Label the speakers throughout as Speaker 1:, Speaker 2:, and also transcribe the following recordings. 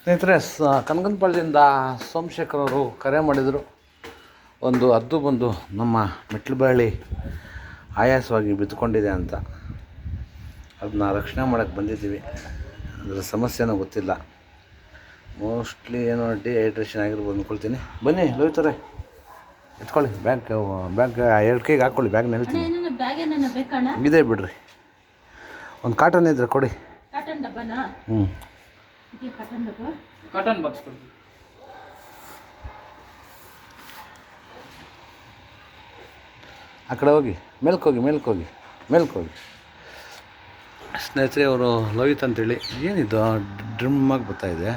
Speaker 1: ಸ್ನೇಹಿತರೆ, ಕನಗನಪಾಳ್ಯದಿಂದ ಸೋಮಶೇಖರ್ ಅವರು ಕರೆ ಮಾಡಿದರು. ಒಂದು ಹದ್ದು ಬಂದು ನಮ್ಮ ಮೆಟ್ಲುಬಳ್ಳಿ ಆಯಾಸವಾಗಿ ಬಿದ್ದುಕೊಂಡಿದೆ ಅಂತ. ಅದನ್ನ ರಕ್ಷಣೆ ಮಾಡೋಕ್ಕೆ ಬಂದಿದ್ದೀವಿ. ಅದರ ಸಮಸ್ಯೆನೂ ಗೊತ್ತಿಲ್ಲ. ಮೋಸ್ಟ್ಲಿ ಏನೋ ಡಿಹೈಡ್ರೇಷನ್ ಆಗಿರ್ಬೋದು ಅಂದ್ಕೊಳ್ತೀನಿ. ಬನ್ನಿ ಲೋಹಿತರೆ, ಎತ್ಕೊಳ್ಳಿ ಬ್ಯಾಗ್ 2 ಕೈಗೆ ಹಾಕ್ಕೊಳ್ಳಿ. ಬ್ಯಾಗ್ನ ಹೇಳ್ತೀನಿ ಇದೆ ಬಿಡ್ರಿ. ಒಂದು ಕಾಟನ್ ಇದ್ರೆ ಕೊಡಿ. ಹ್ಞೂ,
Speaker 2: ಕಾಟನ್ ಬಾಕ್ಸ್ ಕೊಡಿ.
Speaker 1: ಆ ಕಡೆ ಹೋಗಿ, ಮೇಲ್ಕೋಗಿ. ಸ್ನೇಹಿತರೆ, ಅವರು ಲೋಹಿತ್ ಅಂತೇಳಿ. ಏನಿದು ಡ್ರಿಮ್ಮಾಗಿ ಬರ್ತಾಯಿದೆ?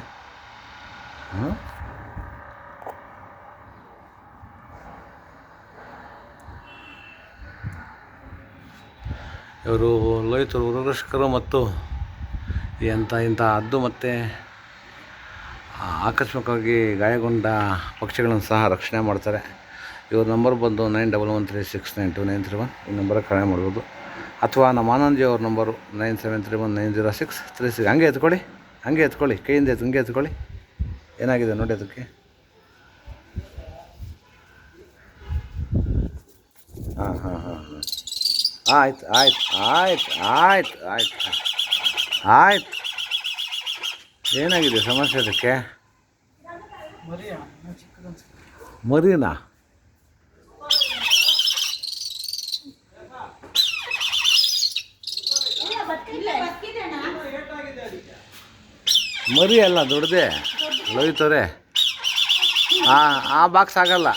Speaker 1: ಹಾಂ, ಇವರು ಲೋಹಿತ್ ಉರಗಸ್ಕರು ಮತ್ತು ಇಂಥ ಹದ್ದು ಮತ್ತು ಆಕಸ್ಮಿಕವಾಗಿ ಗಾಯಗೊಂಡ ಪಕ್ಷಿಗಳನ್ನು ಸಹ ರಕ್ಷಣೆ ಮಾಡ್ತಾರೆ. ಇವ್ರ ನಂಬರ್ ಬಂದು 9113692931. ಈ ನಂಬರಿಗೆ ಕರೆ ಮಾಡ್ಬೋದು. ಅಥವಾ ನಮ್ಮ ಆನಂದ್ಜಿ ಅವ್ರ ನಂಬರು 9731906336. ಹಂಗೆ ಎತ್ಕೊಳ್ಳಿ ಕೈಯಿಂದ ಹಂಗೆ ಎತ್ಕೊಳ್ಳಿ. ಏನಾಗಿದೆ ನೋಡಿ ಅದಕ್ಕೆ. ಹಾಂ, ಆಯ್ತು. ಏನಾಗಿದೆ ಸಮಸ್ಯೆ ಅದಕ್ಕೆ? ಮರಿನಾ? ಮರಿ ಅಲ್ಲ, ದೊಡ್ಡದೇ ಲೋಹಿತವ್ರೆ. ಆ ಬಾಕ್ಸ್ ಆಗಲ್ಲ.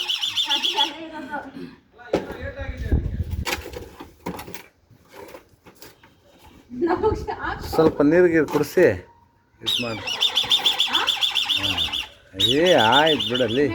Speaker 1: ಸ್ವಲ್ಪ ನೀರಿಗೆ ಕುಡಿಸಿ ಇದು ಮಾಡಿ. ಆಯ್ತು ಬಿಡಲ್ಲಿ.